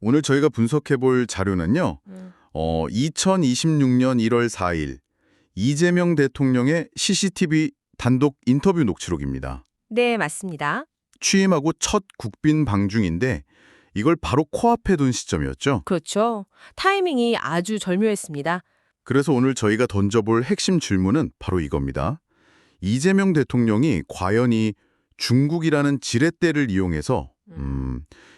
오늘 저희가 분석해 볼 자료는요. 2026년 1월 4일 이재명 대통령의 CCTV 단독 인터뷰 녹취록입니다. 네, 맞습니다. 취임하고 첫 국빈 방중인데 이걸 바로 코앞에 둔 시점이었죠. 그렇죠. 타이밍이 아주 절묘했습니다. 그래서 오늘 저희가 던져볼 핵심 질문은 바로 이겁니다. 이재명 대통령이 과연 이 중국이라는 지렛대를 이용해서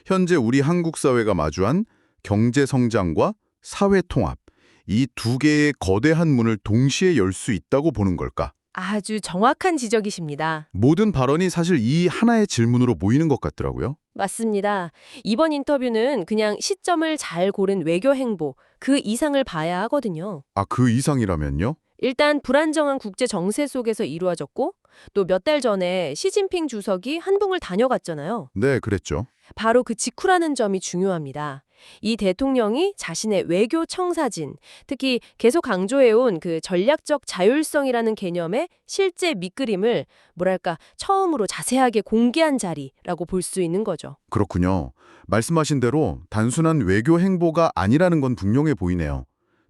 현재 우리 한국 사회가 마주한 경제 성장과 사회 통합, 이 두 개의 거대한 문을 동시에 열 수 있다고 보는 걸까? 아주 정확한 지적이십니다. 모든 발언이 사실 이 하나의 질문으로 모이는 것 같더라고요. 맞습니다. 이번 인터뷰는 그냥 시점을 잘 고른 외교 행보, 그 이상을 봐야 하거든요. 아, 그 이상이라면요? 일단 불안정한 국제 정세 속에서 이루어졌고, 또 몇 달 전에 시진핑 주석이 한붕을 다녀갔잖아요. 네, 그랬죠. 바로 그 직후라는 점이 중요합니다. 이 대통령이 자신의 외교 청사진, 특히 계속 강조해온 그 전략적 자율성이라는 개념의 실제 밑그림을 뭐랄까 처음으로 자세하게 공개한 자리라고 볼 수 있는 거죠. 그렇군요. 말씀하신 대로 단순한 외교 행보가 아니라는 건 분명해 보이네요.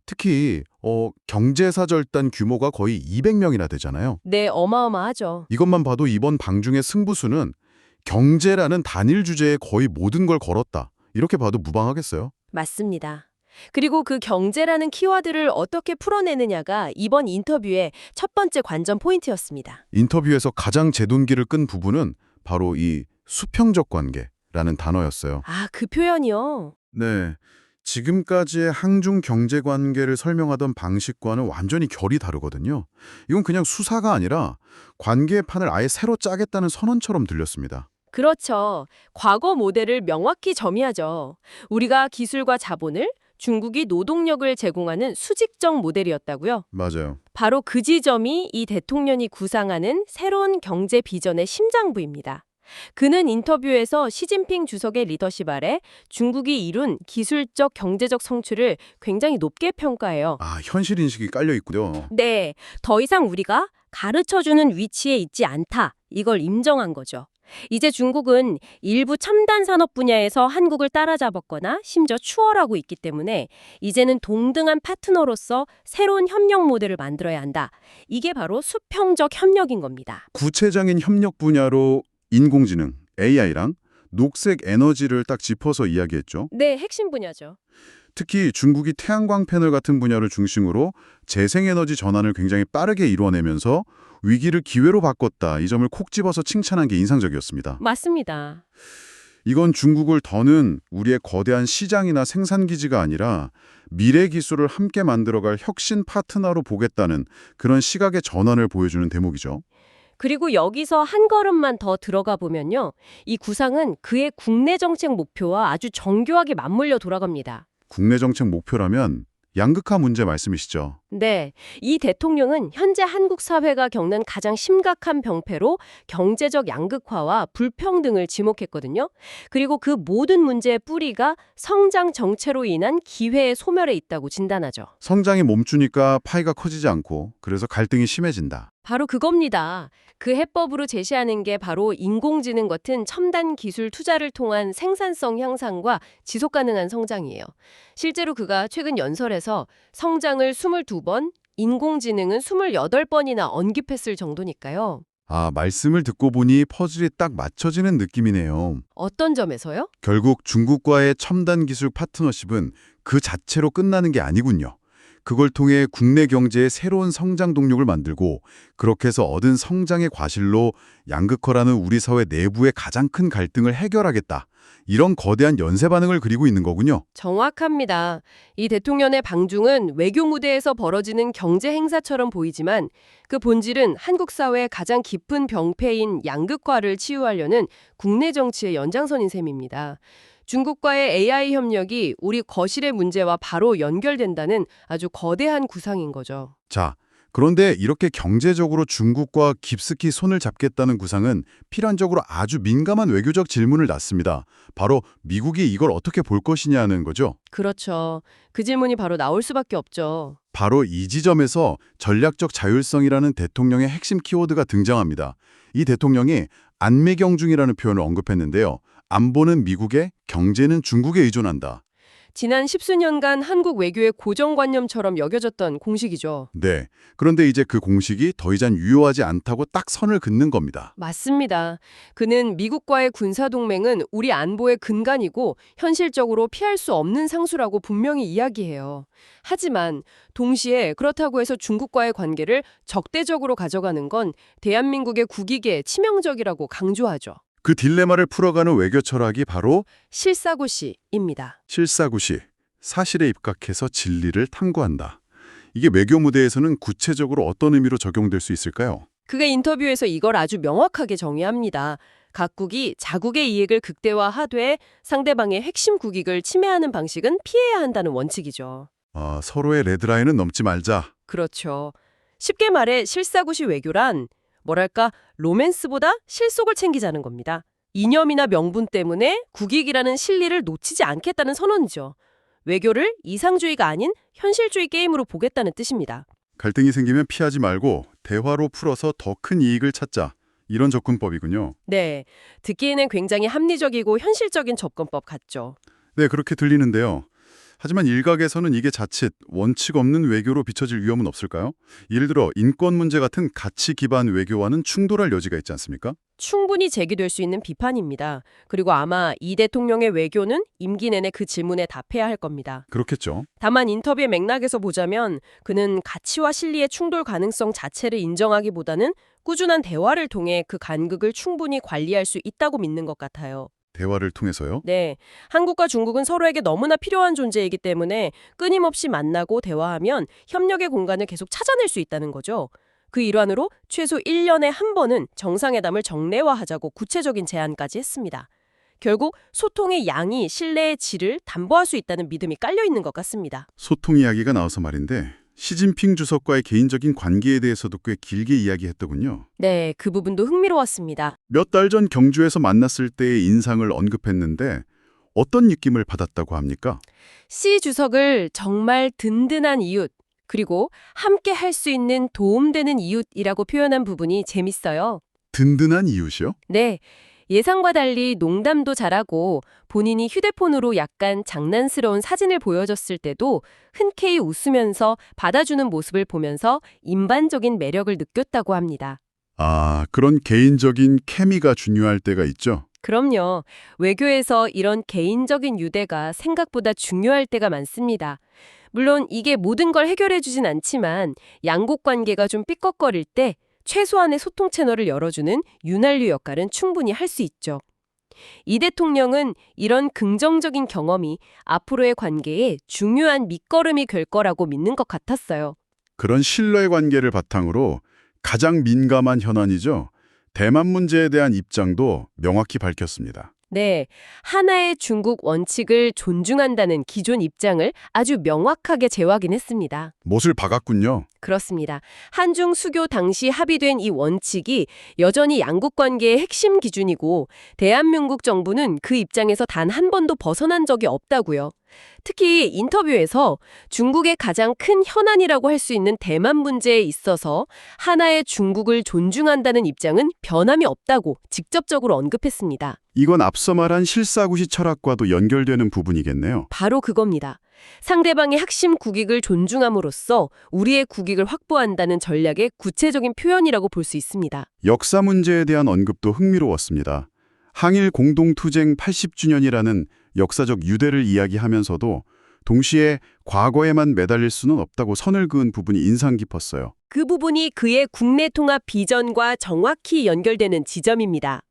특히 경제사절단 규모가 거의 200명이나 되잖아요. 네, 어마어마하죠. 이것만 봐도 이번 방중의 승부수는 경제라는 단일 주제에 거의 모든 걸 걸었다. 이렇게 봐도 무방하겠어요? 맞습니다. 그리고 그 경제라는 키워드를 어떻게 풀어내느냐가 이번 인터뷰의 첫 번째 관전 포인트였습니다. 인터뷰에서 가장 제동기를 끈 부분은 바로 이 수평적 관계라는 단어였어요. 아, 그 표현이요? 네. 지금까지의 한중 경제 관계를 설명하던 방식과는 완전히 결이 다르거든요. 이건 그냥 수사가 아니라 관계의 판을 아예 새로 짜겠다는 선언처럼 들렸습니다. 그렇죠. 과거 모델을 명확히 점의하죠. 우리가 기술과 자본을, 중국이 노동력을 제공하는 수직적 모델이었다고요. 맞아요. 바로 그 지점이 이 대통령이 구상하는 새로운 경제 비전의 심장부입니다. 그는 인터뷰에서 시진핑 주석의 리더십 아래 중국이 이룬 기술적, 경제적 성취를 굉장히 높게 평가해요. 아, 현실 인식이 깔려 있군요. 네, 더 이상 우리가 가르쳐주는 위치에 있지 않다. 이걸 인정한 거죠. 이제 중국은 일부 첨단 산업 분야에서 한국을 따라잡았거나 심지어 추월하고 있기 때문에 이제는 동등한 파트너로서 새로운 협력 모델을 만들어야 한다. 이게 바로 수평적 협력인 겁니다. 구체적인 협력 분야로 인공지능, AI랑 녹색 에너지를 딱 짚어서 이야기했죠. 네, 핵심 분야죠. 특히 중국이 태양광 패널 같은 분야를 중심으로 재생에너지 전환을 굉장히 빠르게 이루어내면서 위기를 기회로 바꿨다. 이 점을 콕 집어서 칭찬한 게 인상적이었습니다. 맞습니다. 이건 중국을 더는 우리의 거대한 시장이나 생산기지가 아니라 미래 기술을 함께 만들어갈 혁신 파트너로 보겠다는 그런 시각의 전환을 보여주는 대목이죠. 그리고 여기서 한 걸음만 더 들어가 보면요. 이 구상은 그의 국내 정책 목표와 아주 정교하게 맞물려 돌아갑니다. 국내 정책 목표라면 양극화 문제 말씀이시죠? 네, 이 대통령은 현재 한국 사회가 겪는 가장 심각한 병폐로 경제적 양극화와 불평등을 지목했거든요. 그리고 그 모든 문제의 뿌리가 성장 정체로 인한 기회의 소멸에 있다고 진단하죠. 성장이 멈추니까 파이가 커지지 않고 그래서 갈등이 심해진다. 바로 그겁니다. 그 해법으로 제시하는 게 바로 인공지능 같은 첨단 기술 투자를 통한 생산성 향상과 지속 가능한 성장이에요. 실제로 그가 최근 연설에서 성장을 22번, 인공지능은 28번이나 언급했을 정도니까요. 아, 말씀을 듣고 보니 퍼즐이 딱 맞춰지는 느낌이네요. 어떤 점에서요? 결국 중국과의 첨단 기술 파트너십은 그 자체로 끝나는 게 아니군요. 그걸 통해 국내 경제의 새로운 성장 동력을 만들고 그렇게 해서 얻은 성장의 과실로 양극화라는 우리 사회 내부의 가장 큰 갈등을 해결하겠다. 이런 거대한 연쇄 반응을 그리고 있는 거군요. 정확합니다. 이 대통령의 방중은 외교 무대에서 벌어지는 경제 행사처럼 보이지만 그 본질은 한국 사회의 가장 깊은 병폐인 양극화를 치유하려는 국내 정치의 연장선인 셈입니다. 중국과의 AI 협력이 우리 거실의 문제와 바로 연결된다는 아주 거대한 구상인 거죠. 자, 그런데 이렇게 경제적으로 중국과 깊숙이 손을 잡겠다는 구상은 필연적으로 아주 민감한 외교적 질문을 낳습니다. 바로 미국이 이걸 어떻게 볼 것이냐는 거죠. 그렇죠. 그 질문이 바로 나올 수밖에 없죠. 바로 이 지점에서 전략적 자율성이라는 대통령의 핵심 키워드가 등장합니다. 이 대통령이 안매경중이라는 표현을 언급했는데요. 안보는 미국의, 경제는 중국에 의존한다. 지난 십수년간 한국 외교의 고정관념처럼 여겨졌던 공식이죠. 네. 그런데 이제 그 공식이 더 이상 유효하지 않다고 딱 선을 긋는 겁니다. 맞습니다. 그는 미국과의 군사동맹은 우리 안보의 근간이고 현실적으로 피할 수 없는 상수라고 분명히 이야기해요. 하지만 동시에 그렇다고 해서 중국과의 관계를 적대적으로 가져가는 건 대한민국의 국익에 치명적이라고 강조하죠. 그 딜레마를 풀어가는 외교 철학이 바로 실사고시입니다. 실사구시, 사실에 입각해서 진리를 탐구한다. 이게 외교 무대에서는 구체적으로 어떤 의미로 적용될 수 있을까요? 그가 인터뷰에서 이걸 아주 명확하게 정의합니다. 각국이 자국의 이익을 극대화하되 상대방의 핵심 국익을 침해하는 방식은 피해야 한다는 원칙이죠. 서로의 레드라인은 넘지 말자. 그렇죠. 쉽게 말해 실사구시 외교란 뭐랄까 로맨스보다 실속을 챙기자는 겁니다. 이념이나 명분 때문에 국익이라는 실리를 놓치지 않겠다는 선언이죠. 외교를 이상주의가 아닌 현실주의 게임으로 보겠다는 뜻입니다. 갈등이 생기면 피하지 말고 대화로 풀어서 더 큰 이익을 찾자. 이런 접근법이군요. 네, 듣기에는 굉장히 합리적이고 현실적인 접근법 같죠. 네, 그렇게 들리는데요. 하지만 일각에서는 이게 자칫 원칙 없는 외교로 비춰질 위험은 없을까요? 예를 들어 인권 문제 같은 가치 기반 외교와는 충돌할 여지가 있지 않습니까? 충분히 제기될 수 있는 비판입니다. 그리고 아마 이 대통령의 외교는 임기 내내 그 질문에 답해야 할 겁니다. 그렇겠죠. 다만 인터뷰의 맥락에서 보자면 그는 가치와 실리의 충돌 가능성 자체를 인정하기보다는 꾸준한 대화를 통해 그 간극을 충분히 관리할 수 있다고 믿는 것 같아요. 대화를 통해서요. 네, 한국과 중국은 서로에게 너무나 필요한 존재이기 때문에 끊임없이 만나고 대화하면 협력의 공간을 계속 찾아낼 수 있다는 거죠. 그 일환으로 최소 1년에 한 번은 정상회담을 정례화하자고 구체적인 제안까지 했습니다. 결국 소통의 양이 신뢰의 질을 담보할 수 있다는 믿음이 깔려 있는 것 같습니다. 소통 이야기가 나와서 말인데 시진핑 주석과의 개인적인 관계에 대해서도 꽤 길게 이야기했더군요. 네, 그 부분도 흥미로웠습니다. 몇 달 전 경주에서 만났을 때의 인상을 언급했는데 어떤 느낌을 받았다고 합니까? 시 주석을 정말 든든한 이웃, 그리고 함께 할 수 있는 도움되는 이웃이라고 표현한 부분이 재밌어요. 든든한 이웃이요? 네, 예상과 달리 농담도 잘하고 본인이 휴대폰으로 약간 장난스러운 사진을 보여줬을 때도 흔쾌히 웃으면서 받아주는 모습을 보면서 인반적인 매력을 느꼈다고 합니다. 그런 개인적인 케미가 중요할 때가 있죠. 그럼요. 외교에서 이런 개인적인 유대가 생각보다 중요할 때가 많습니다. 물론 이게 모든 걸 해결해주진 않지만 양국 관계가 좀 삐걱거릴 때 최소한의 소통 채널을 열어주는 윤활유 역할은 충분히 할 수 있죠. 이 대통령은 이런 긍정적인 경험이 앞으로의 관계에 중요한 밑거름이 될 거라고 믿는 것 같았어요. 그런 신뢰 관계를 바탕으로 가장 민감한 현안이죠. 대만 문제에 대한 입장도 명확히 밝혔습니다. 네, 하나의 중국 원칙을 존중한다는 기존 입장을 아주 명확하게 재확인했습니다. 못을 박았군요. 그렇습니다. 한중 수교 당시 합의된 이 원칙이 여전히 양국 관계의 핵심 기준이고 대한민국 정부는 그 입장에서 단 한 번도 벗어난 적이 없다고요. 특히 인터뷰에서 중국의 가장 큰 현안이라고 할 수 있는 대만 문제에 있어서 하나의 중국을 존중한다는 입장은 변함이 없다고 직접적으로 언급했습니다. 이건 앞서 말한 실사구시 철학과도 연결되는 부분이겠네요. 바로 그겁니다. 상대방의 핵심 국익을 존중함으로써 우리의 국익을 확보한다는 전략의 구체적인 표현이라고 볼 수 있습니다. 역사 문제에 대한 언급도 흥미로웠습니다. 항일 공동투쟁 80주년이라는 역사적 유대를 이야기하면서도 동시에 과거에만 매달릴 수는 없다고 선을 그은 부분이 인상 깊었어요. 그 부분이 그의 국내 통합 비전과 정확히 연결되는 지점입니다.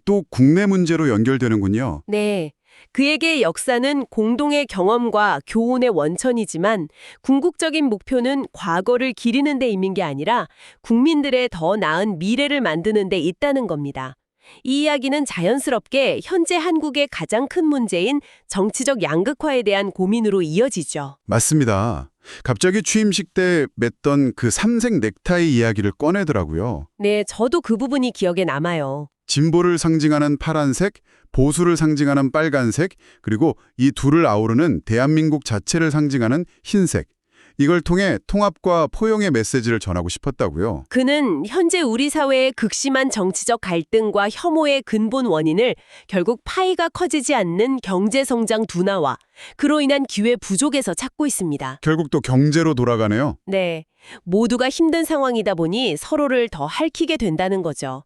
또 국내 문제로 연결되는군요. 네. 그에게 역사는 공동의 경험과 교훈의 원천이지만 궁극적인 목표는 과거를 기리는 데 있는 게 아니라 국민들의 더 나은 미래를 만드는 데 있다는 겁니다. 이 이야기는 자연스럽게 현재 한국의 가장 큰 문제인 정치적 양극화에 대한 고민으로 이어지죠. 맞습니다. 갑자기 취임식 때 맺던 그 삼색 넥타이 이야기를 꺼내더라고요. 네, 저도 그 부분이 기억에 남아요. 진보를 상징하는 파란색, 보수를 상징하는 빨간색, 그리고 이 둘을 아우르는 대한민국 자체를 상징하는 흰색. 이걸 통해 통합과 포용의 메시지를 전하고 싶었다고요. 그는 현재 우리 사회의 극심한 정치적 갈등과 혐오의 근본 원인을 결국 파이가 커지지 않는 경제성장 둔화와 그로 인한 기회 부족에서 찾고 있습니다. 결국 또 경제로 돌아가네요. 네, 모두가 힘든 상황이다 보니 서로를 더 핥히게 된다는 거죠.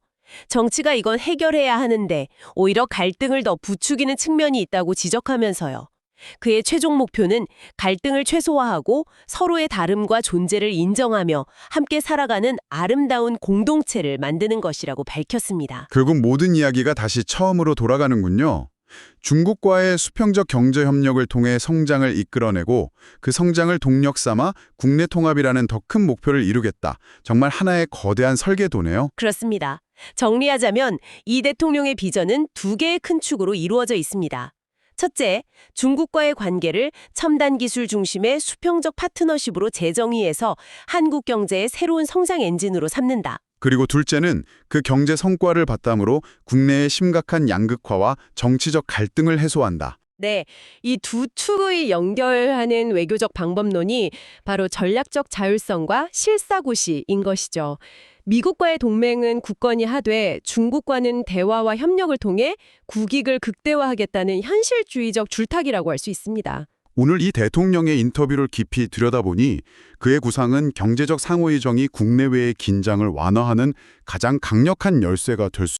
정치가 이건 해결해야 하는데 오히려 갈등을 더 부추기는 측면이 있다고 지적하면서요. 그의 최종 목표는 갈등을 최소화하고 서로의 다름과 존재를 인정하며 함께 살아가는 아름다운 공동체를 만드는 것이라고 밝혔습니다. 결국 모든 이야기가 다시 처음으로 돌아가는군요. 중국과의 수평적 경제 협력을 통해 성장을 이끌어내고 그 성장을 동력 삼아 국내 통합이라는 더 큰 목표를 이루겠다. 정말 하나의 거대한 설계도네요. 그렇습니다. 정리하자면 이 대통령의 비전은 두 개의 큰 축으로 이루어져 있습니다. 첫째, 중국과의 관계를 첨단 기술 중심의 수평적 파트너십으로 재정의해서 한국 경제의 새로운 성장 엔진으로 삼는다. 그리고 둘째는 그 경제 성과를 바탕으로 국내의 심각한 양극화와 정치적 갈등을 해소한다. 네, 이 두 축의 연결하는 외교적 방법론이 바로 전략적 자율성과 실사고시인 것이죠. 미국과의 동맹은 굳건히 하되 중국과는 대화와 협력을 통해 국익을 극대화하겠다는 현실주의적 줄타기라고 할 수 있습니다. 오늘 이 대통령의 인터뷰를 깊이 들여다보니 그의 구상은 경제적 상호의정이 국내외의 긴장을 완화하는 가장 강력한 열쇠가 될 수